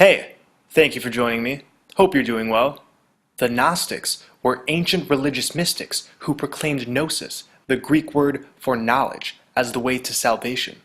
Hey, thank you for joining me. Hope you're doing well. The Gnostics were ancient religious mystics who proclaimed gnosis, the Greek word for knowledge, as the way to salvation.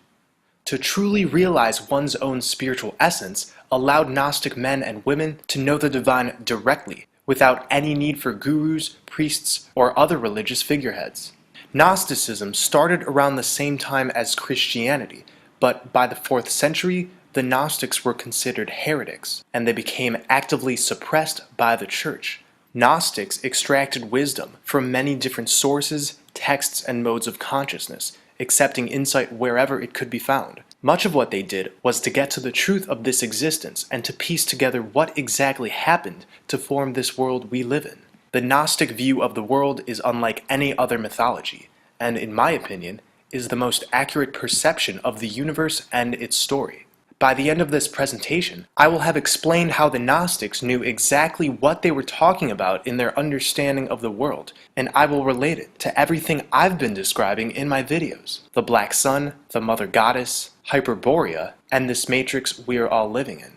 To truly realize one's own spiritual essence allowed Gnostic men and women to know the divine directly, without any need for gurus, priests, or other religious figureheads. Gnosticism started around the same time as Christianity, but by the 4th century, the Gnostics were considered heretics, and they became actively suppressed by the Church. Gnostics extracted wisdom from many different sources, texts, and modes of consciousness, accepting insight wherever it could be found. Much of what they did was to get to the truth of this existence and to piece together what exactly happened to form this world we live in. The Gnostic view of the world is unlike any other mythology, and in my opinion, is the most accurate perception of the universe and its story. By the end of this presentation, I will have explained how the Gnostics knew exactly what they were talking about in their understanding of the world, and I will relate it to everything I've been describing in my videos. The Black Sun, the Mother Goddess, Hyperborea, and this matrix we are all living in.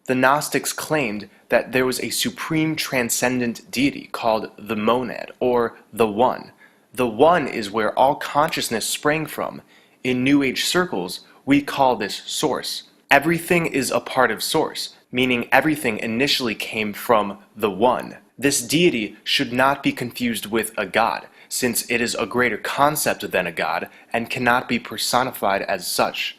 The Gnostics claimed that there was a supreme transcendent deity called the monad, or the One. The One is where all consciousness sprang from. In New Age circles, we call this Source. Everything is a part of Source, meaning everything initially came from the One. This deity should not be confused with a god, since it is a greater concept than a god and cannot be personified as such.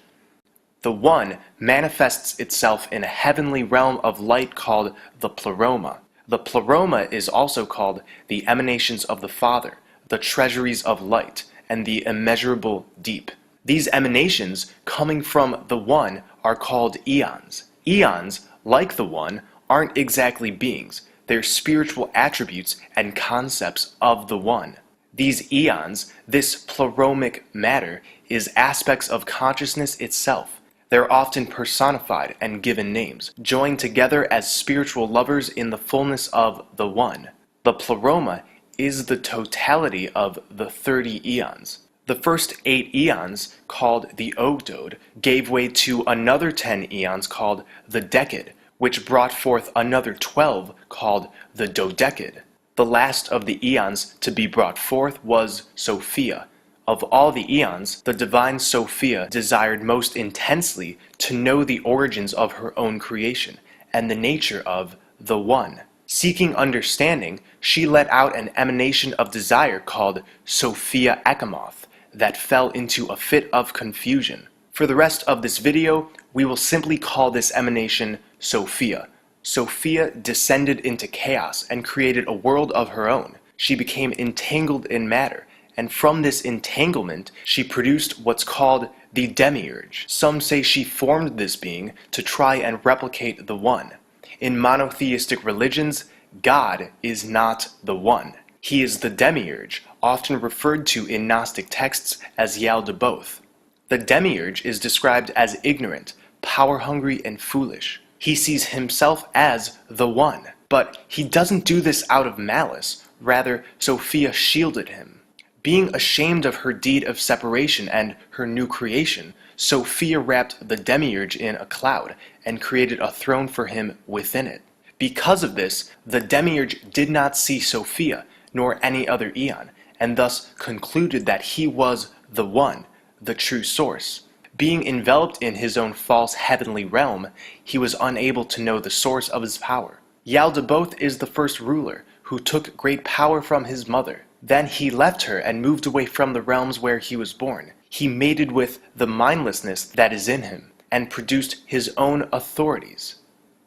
The One manifests itself in a heavenly realm of light called the Pleroma. The Pleroma is also called the emanations of the Father, the treasuries of light, and the immeasurable deep. These emanations coming from the One are called eons. Eons, like the One, aren't exactly beings. They're spiritual attributes and concepts of the One. These eons, this pleromic matter, is aspects of consciousness itself. They're often personified and given names, joined together as spiritual lovers in the fullness of the One. The pleroma is the totality of the 30 eons. The first 8 eons, called the Ogdode, gave way to another 10 eons called the Decade, which brought forth another 12 called the Dodecade. The last of the eons to be brought forth was Sophia. Of all the eons, the divine Sophia desired most intensely to know the origins of her own creation and the nature of the One. Seeking understanding, she let out an emanation of desire called Sophia Ekamoth that fell into a fit of confusion. For the rest of this video, we will simply call this emanation Sophia. Sophia descended into chaos and created a world of her own. She became entangled in matter, and from this entanglement, she produced what's called the demiurge. Some say she formed this being to try and replicate the One. In monotheistic religions, God is not the One. He is the demiurge, often referred to in Gnostic texts as Yaldabaoth. The demiurge is described as ignorant, power-hungry, and foolish. He sees himself as the One, but he doesn't do this out of malice. Rather, Sophia shielded him. Being ashamed of her deed of separation and her new creation, Sophia wrapped the demiurge in a cloud and created a throne for him within it. Because of this, the demiurge did not see Sophia nor any other eon, and thus concluded that he was the One, the true source. Being enveloped in his own false heavenly realm, he was unable to know the source of his power. Yaldabaoth is the first ruler who took great power from his mother. Then he left her and moved away from the realms where he was born. He mated with the mindlessness that is in him, and produced his own authorities.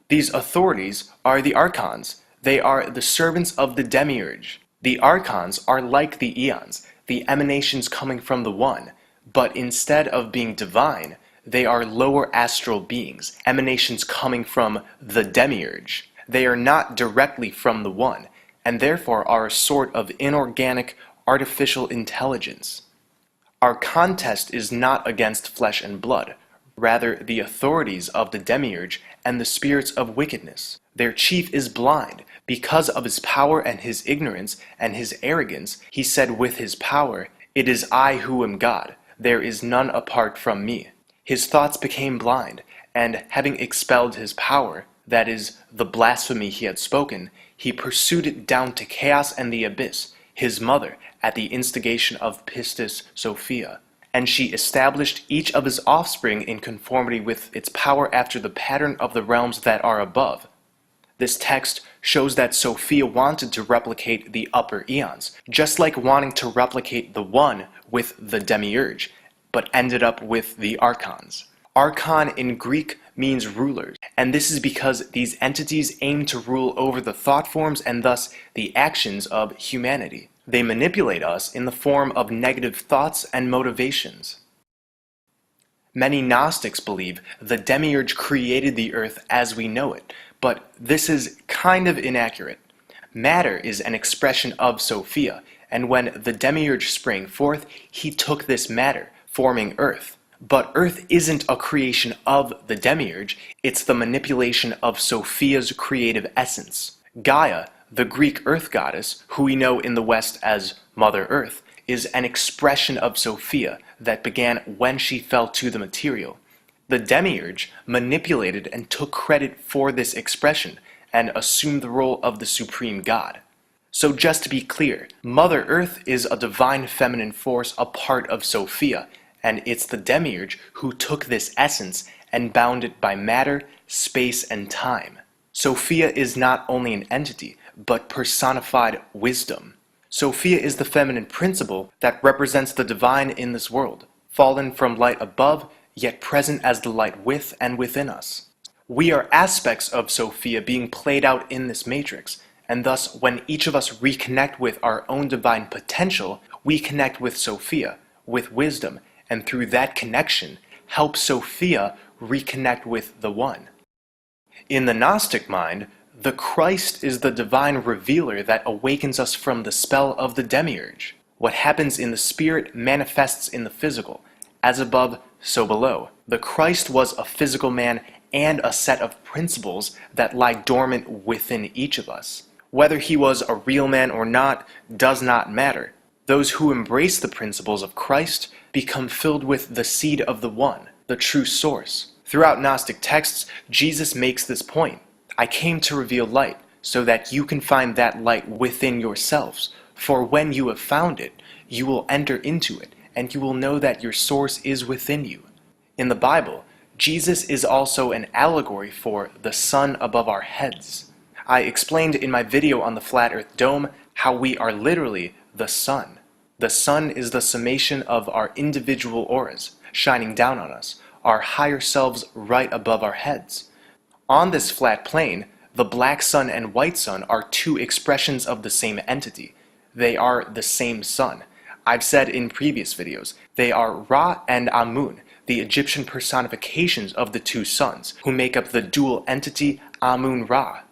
These authorities are the archons. They are the servants of the demiurge. The archons are like the eons, the emanations coming from the One, but instead of being divine, they are lower astral beings, emanations coming from the demiurge. They are not directly from the One, and therefore are a sort of inorganic, artificial intelligence. Our contest is not against flesh and blood, rather the authorities of the demiurge and the spirits of wickedness. Their chief is blind. Because of his power and his ignorance and his arrogance, he said with his power, "It is I who am God. There is none apart from me." His thoughts became blind, and having expelled his power, that is, the blasphemy he had spoken, he pursued it down to chaos and the abyss, his mother, at the instigation of Pistis Sophia. And she established each of his offspring in conformity with its power after the pattern of the realms that are above. This text shows that Sophia wanted to replicate the upper eons, just like wanting to replicate the One with the demiurge, but ended up with the archons. Archon in Greek means rulers, and this is because these entities aim to rule over the thought forms and thus the actions of humanity. They manipulate us in the form of negative thoughts and motivations. Many Gnostics believe the demiurge created the earth as we know it, but this is kind of inaccurate. Matter is an expression of Sophia, and when the demiurge sprang forth, he took this matter, forming earth. But earth isn't a creation of the demiurge, it's the manipulation of Sophia's creative essence. Gaia, the Greek earth goddess, who we know in the West as Mother Earth, is an expression of Sophia that began when she fell to the material. The demiurge manipulated and took credit for this expression and assumed the role of the supreme god. So just to be clear, Mother Earth is a divine feminine force, a part of Sophia, and it's the demiurge who took this essence and bound it by matter, space, and time. Sophia is not only an entity, but personified wisdom. Sophia is the feminine principle that represents the divine in this world, fallen from light above, yet present as the light with and within us. We are aspects of Sophia being played out in this matrix, and thus when each of us reconnect with our own divine potential, we connect with Sophia, with wisdom, and through that connection, help Sophia reconnect with the One. In the Gnostic mind, the Christ is the divine revealer that awakens us from the spell of the demiurge. What happens in the spirit manifests in the physical. As above, so below. The Christ was a physical man and a set of principles that lie dormant within each of us. Whether he was a real man or not does not matter. Those who embrace the principles of Christ become filled with the seed of the One, the true source. Throughout Gnostic texts, Jesus makes this point. I came to reveal light, so that you can find that light within yourselves. For when you have found it, you will enter into it, and you will know that your source is within you. In the Bible, Jesus is also an allegory for the sun above our heads. I explained in my video on the flat earth dome how we are literally the sun. The sun is the summation of our individual auras, shining down on us, our higher selves right above our heads. On this flat plane, the black sun and white sun are two expressions of the same entity. They are the same sun. I've said in previous videos, they are Ra and Amun, the Egyptian personifications of the two suns, who make up the dual entity Amun-Ra.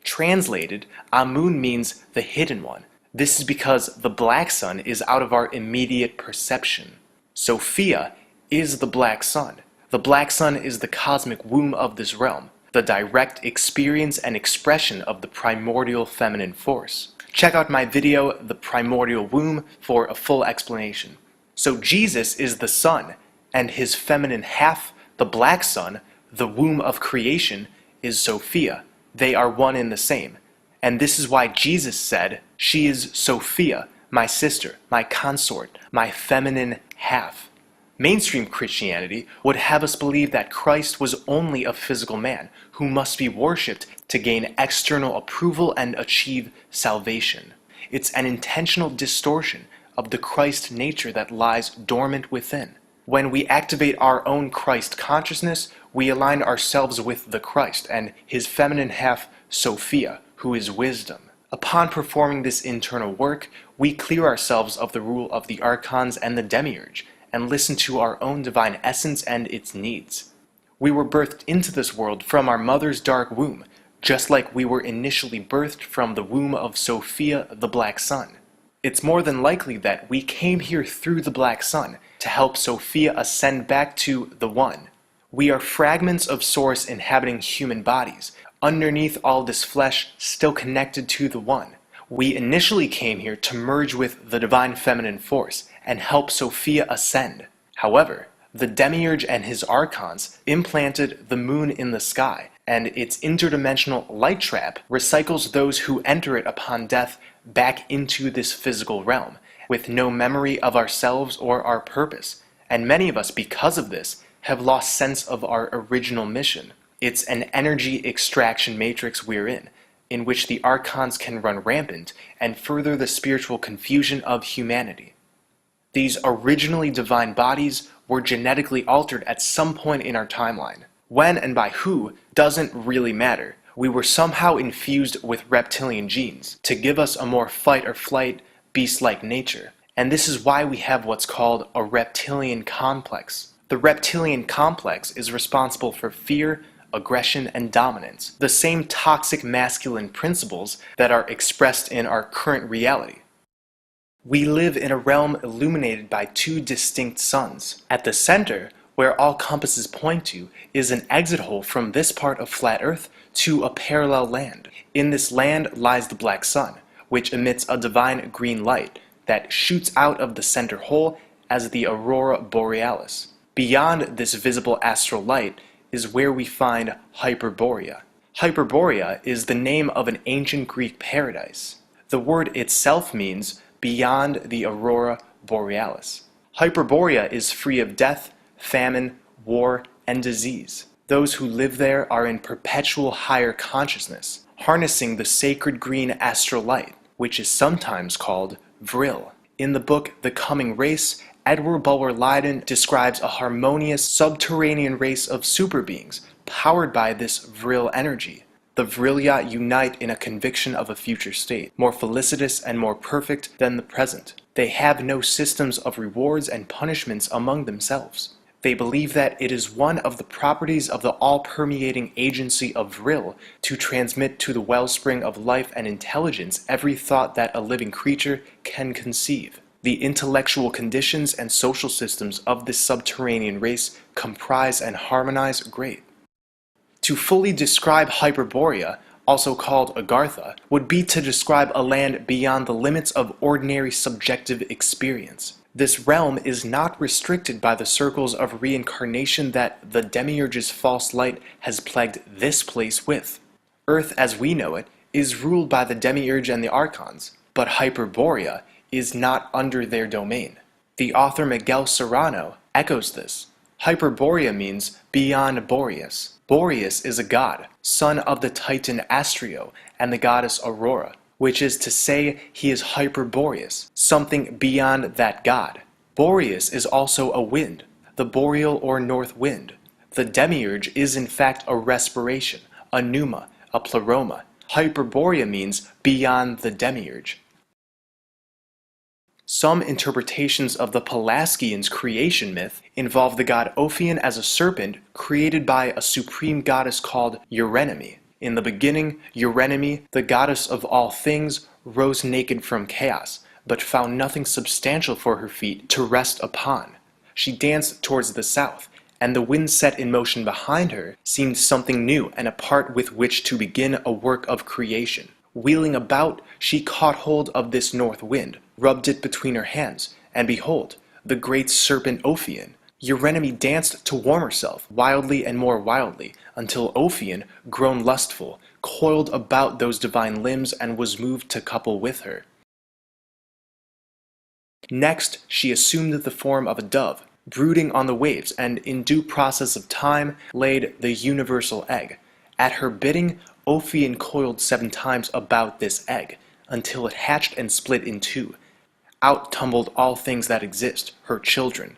Translated, Amun means the hidden one. This is because the black sun is out of our immediate perception. Sophia is the black sun. The black sun is the cosmic womb of this realm, the direct experience and expression of the primordial feminine force. Check out my video, The Primordial Womb, for a full explanation. So Jesus is the sun, and his feminine half, the black sun, the womb of creation, is Sophia. They are one and the same. And this is why Jesus said, "She is Sophia, my sister, my consort, my feminine half." Mainstream Christianity would have us believe that Christ was only a physical man who must be worshipped to gain external approval and achieve salvation. It's an intentional distortion of the Christ nature that lies dormant within. When we activate our own Christ consciousness, we align ourselves with the Christ and his feminine half, Sophia, who is wisdom. Upon performing this internal work, we clear ourselves of the rule of the archons and the demiurge, and listen to our own divine essence and its needs. We were birthed into this world from our mother's dark womb, just like we were initially birthed from the womb of Sophia, the Black Sun. It's more than likely that we came here through the Black Sun to help Sophia ascend back to the One. We are fragments of Source inhabiting human bodies, underneath all this flesh still connected to the One. We initially came here to merge with the Divine Feminine Force and help Sophia ascend. However, the Demiurge and his Archons implanted the moon in the sky, and its interdimensional light trap recycles those who enter it upon death back into this physical realm, with no memory of ourselves or our purpose. And many of us, because of this, have lost sense of our original mission. It's an energy extraction matrix we're in which the Archons can run rampant and further the spiritual confusion of humanity. These originally divine bodies were genetically altered at some point in our timeline. When and by who doesn't really matter. We were somehow infused with reptilian genes to give us a more fight or flight, beast-like nature. And this is why we have what's called a reptilian complex. The reptilian complex is responsible for fear, aggression, and dominance, the same toxic masculine principles that are expressed in our current reality. We live in a realm illuminated by two distinct suns. At the center, where all compasses point to, is an exit hole from this part of flat Earth to a parallel land. In this land lies the Black Sun, which emits a divine green light that shoots out of the center hole as the Aurora Borealis. Beyond this visible astral light is where we find Hyperborea. Hyperborea is the name of an ancient Greek paradise. The word itself means beyond the Aurora Borealis. Hyperborea is free of death, famine, war, and disease. Those who live there are in perpetual higher consciousness, harnessing the sacred green astral light, which is sometimes called Vril. In the book The Coming Race, Edward Bulwer Lytton describes a harmonious subterranean race of superbeings powered by this Vril energy. The Vrilia unite in a conviction of a future state, more felicitous and more perfect than the present. They have no systems of rewards and punishments among themselves. They believe that it is one of the properties of the all-permeating agency of Vril to transmit to the wellspring of life and intelligence every thought that a living creature can conceive. The intellectual conditions and social systems of this subterranean race comprise and harmonize great. To fully describe Hyperborea, also called Agartha, would be to describe a land beyond the limits of ordinary subjective experience. This realm is not restricted by the circles of reincarnation that the Demiurge's false light has plagued this place with. Earth as we know it is ruled by the Demiurge and the Archons, but Hyperborea is not under their domain. The author Miguel Serrano echoes this. Hyperborea means beyond Boreas. Boreas is a god, son of the Titan Astrio and the goddess Aurora, which is to say he is Hyperboreas, something beyond that god. Boreas is also a wind, the boreal or north wind. The Demiurge is in fact a respiration, a pneuma, a pleroma. Hyperborea means beyond the Demiurge. Some interpretations of the Pelasgians' creation myth involve the god Ophion as a serpent created by a supreme goddess called Eurynome. In the beginning, Eurynome, the goddess of all things, rose naked from chaos, but found nothing substantial for her feet to rest upon. She danced towards the south, and the wind set in motion behind her seemed something new and a part with which to begin a work of creation. Wheeling about, she caught hold of this north wind, rubbed it between her hands, and behold, the great serpent Ophion. Eurynome danced to warm herself, wildly and more wildly, until Ophion, grown lustful, coiled about those divine limbs and was moved to couple with her. Next, she assumed the form of a dove, brooding on the waves, and in due process of time laid the universal egg. At her bidding, Ophion coiled 7 times about this egg, until it hatched and split in 2. Out tumbled all things that exist, her children.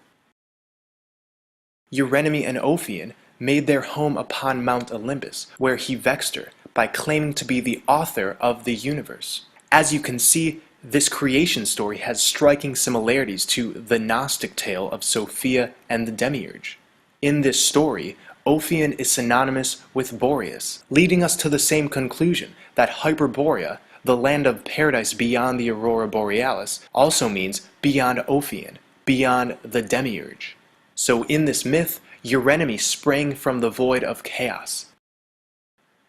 Eurynome and Ophion made their home upon Mount Olympus, where he vexed her by claiming to be the author of the universe. As you can see, this creation story has striking similarities to the Gnostic tale of Sophia and the Demiurge. In this story, Ophion is synonymous with Boreas, leading us to the same conclusion that Hyperborea, the land of paradise beyond the aurora borealis, also means beyond Ophion, beyond the demiurge. So in this myth, Eurynome sprang from the void of chaos.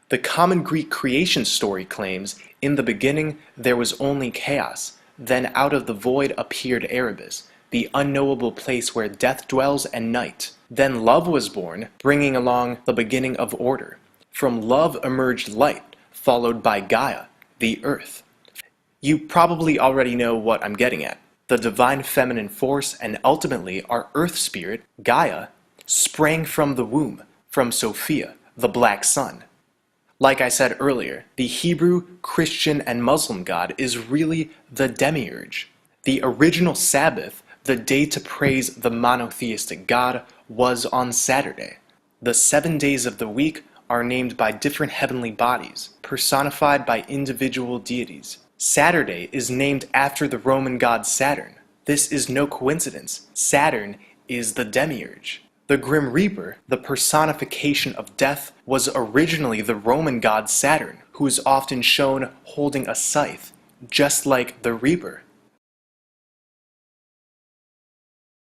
The common Greek creation story claims, in the beginning there was only chaos, then out of the void appeared Erebus, the unknowable place where death dwells and night. Then love was born, bringing along the beginning of order. From love emerged light, followed by Gaia, the earth. You probably already know what I'm getting at. The divine feminine force and ultimately our earth spirit, Gaia, sprang from the womb, from Sophia, the black sun. Like I said earlier, the Hebrew, Christian, and Muslim God is really the demiurge. The original Sabbath, the day to praise the monotheistic God, was on Saturday. The 7 days of the week are named by different heavenly bodies, personified by individual deities. Saturday is named after the Roman god Saturn. This is no coincidence. Saturn is the demiurge. The Grim Reaper, the personification of death, was originally the Roman god Saturn, who is often shown holding a scythe, just like the Reaper.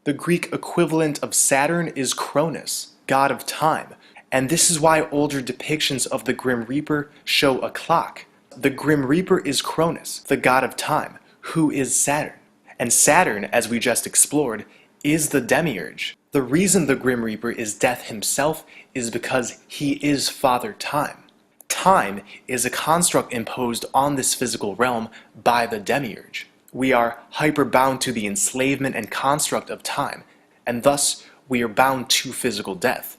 The Greek equivalent of Saturn is Cronus, god of time, and this is why older depictions of the Grim Reaper show a clock. The Grim Reaper is Cronus, the god of time, who is Saturn. And Saturn, as we just explored, is the demiurge. The reason the Grim Reaper is Death himself is because he is Father Time. Time is a construct imposed on this physical realm by the demiurge. We are hyperbound to the enslavement and construct of time, and thus we are bound to physical death.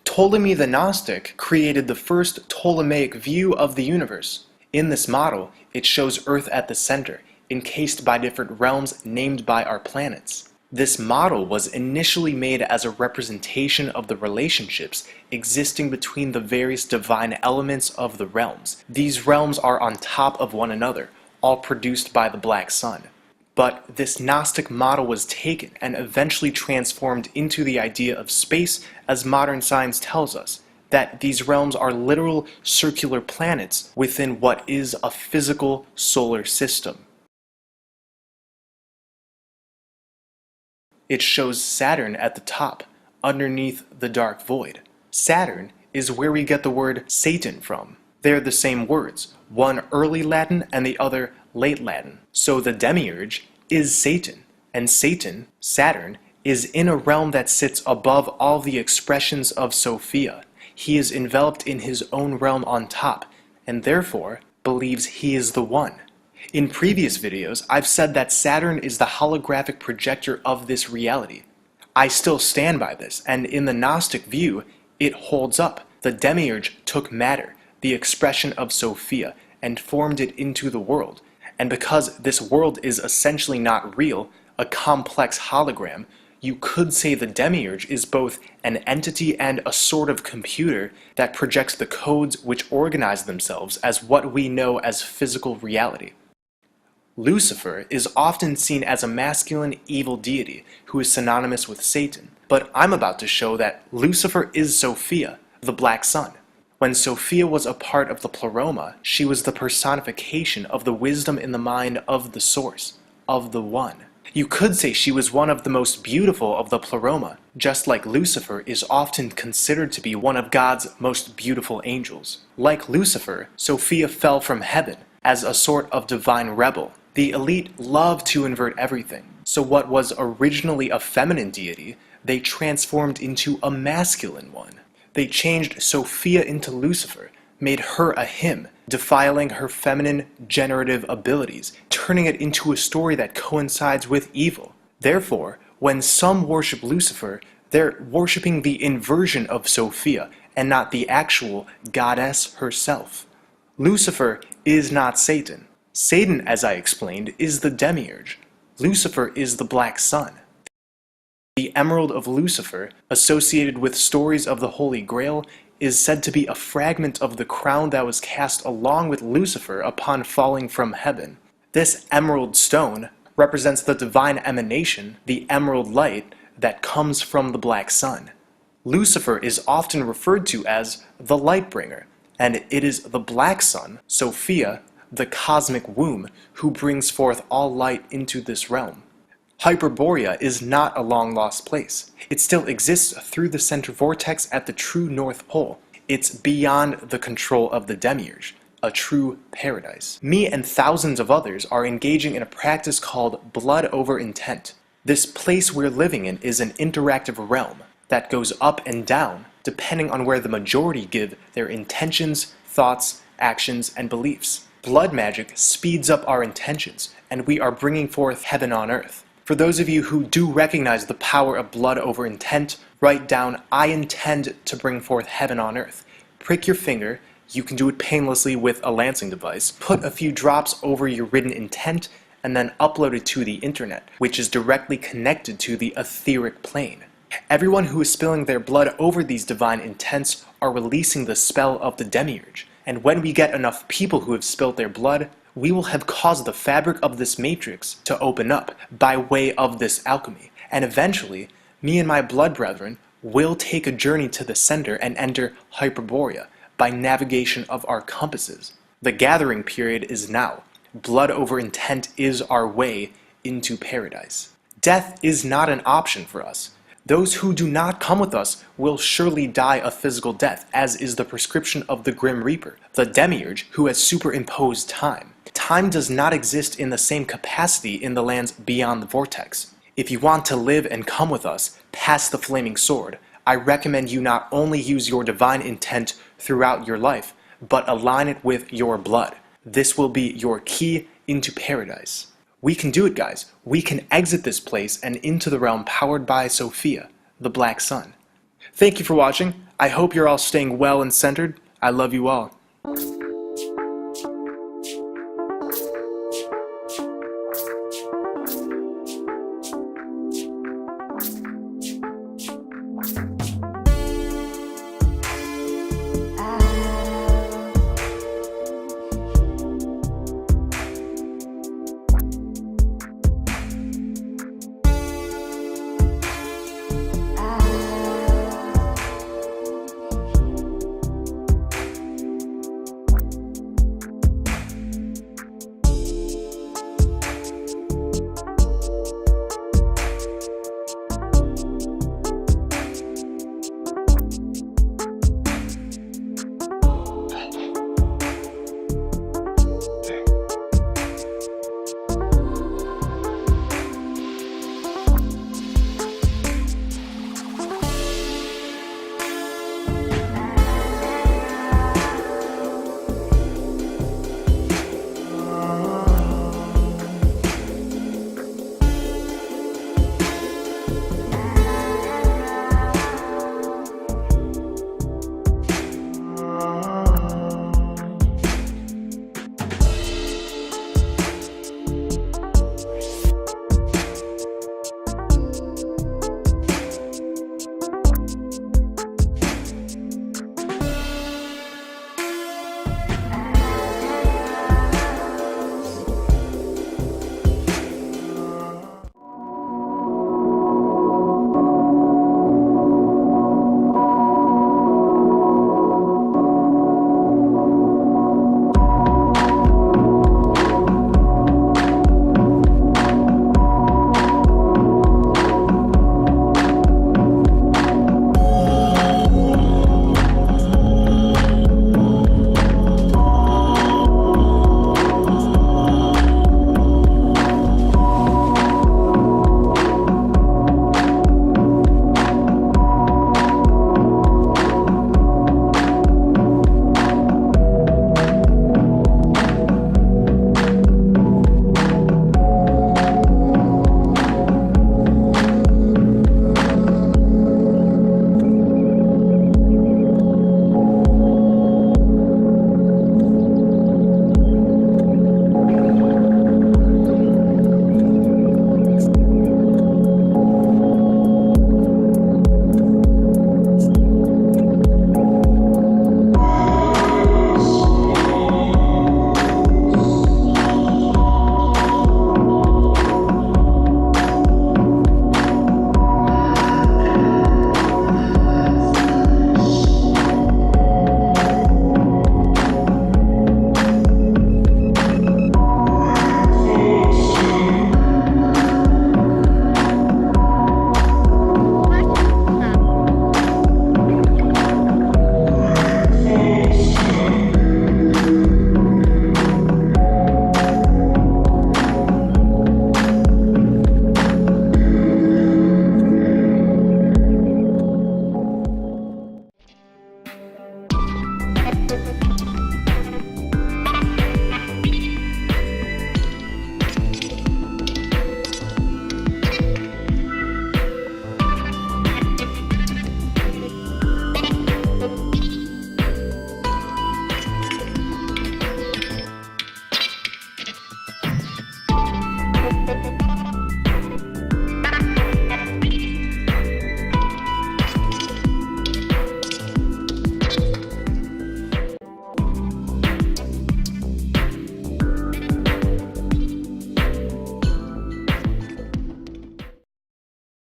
Ptolemy the Gnostic created the first Ptolemaic view of the universe. In this model, it shows Earth at the center, encased by different realms named by our planets. This model was initially made as a representation of the relationships existing between the various divine elements of the realms. These realms are on top of one another, all produced by the black sun. But this Gnostic model was taken and eventually transformed into the idea of space, as modern science tells us, that these realms are literal circular planets within what is a physical solar system. It shows Saturn at the top, underneath the dark void. Saturn is where we get the word Satan from. They're the same words, one early Latin and the other late Latin. So the demiurge is Satan, and Satan, Saturn, is in a realm that sits above all the expressions of Sophia. He is enveloped in his own realm on top, and therefore believes he is the one. In previous videos, I've said that Saturn is the holographic projector of this reality. I still stand by this, and in the Gnostic view, it holds up. The demiurge took matter, the expression of Sophia, and formed it into the world. And because this world is essentially not real, a complex hologram, you could say the demiurge is both an entity and a sort of computer that projects the codes which organize themselves as what we know as physical reality. Lucifer is often seen as a masculine evil deity who is synonymous with Satan, but I'm about to show that Lucifer is Sophia, the black sun. When Sophia was a part of the Pleroma, she was the personification of the wisdom in the mind of the Source, of the One. You could say she was one of the most beautiful of the Pleroma, just like Lucifer is often considered to be one of God's most beautiful angels. Like Lucifer, Sophia fell from heaven as a sort of divine rebel. The elite love to invert everything, so what was originally a feminine deity, they transformed into a masculine one. They changed Sophia into Lucifer, made her a him, defiling her feminine generative abilities, turning it into a story that coincides with evil. Therefore, when some worship Lucifer, they're worshipping the inversion of Sophia, and not the actual goddess herself. Lucifer is not Satan. Satan, as I explained, is the demiurge. Lucifer is the black sun. The Emerald of Lucifer, associated with stories of the Holy Grail, is said to be a fragment of the crown that was cast along with Lucifer upon falling from heaven. This emerald stone represents the divine emanation, the emerald light, that comes from the black sun. Lucifer is often referred to as the Lightbringer, and it is the black sun, Sophia, the cosmic womb, who brings forth all light into this realm. Hyperborea is not a long-lost place. It still exists through the center vortex at the true North Pole. It's beyond the control of the demiurge, a true paradise. Me and thousands of others are engaging in a practice called blood over intent. This place we're living in is an interactive realm that goes up and down depending on where the majority give their intentions, thoughts, actions, and beliefs. Blood magic speeds up our intentions, and we are bringing forth heaven on earth. For those of you who do recognize the power of blood over intent, write down, "I intend to bring forth heaven on earth." Prick your finger. You can do it painlessly with a lancing device. Put a few drops over your written intent, and then upload it to the internet, which is directly connected to the etheric plane. Everyone who is spilling their blood over these divine intents are releasing the spell of the demiurge. And when we get enough people who have spilled their blood, we will have caused the fabric of this matrix to open up by way of this alchemy. And eventually, me and my blood brethren will take a journey to the center and enter Hyperborea by navigation of our compasses. The gathering period is now. Blood over intent is our way into paradise. Death is not an option for us. Those who do not come with us will surely die a physical death, as is the prescription of the Grim Reaper, the demiurge who has superimposed time. Time does not exist in the same capacity in the lands beyond the vortex. If you want to live and come with us past the flaming sword, I recommend you not only use your divine intent throughout your life, but align it with your blood. This will be your key into paradise. We can do it, guys. We can exit this place and into the realm powered by Sophia, the black sun. Thank you for watching. I hope you're all staying well and centered. I love you all.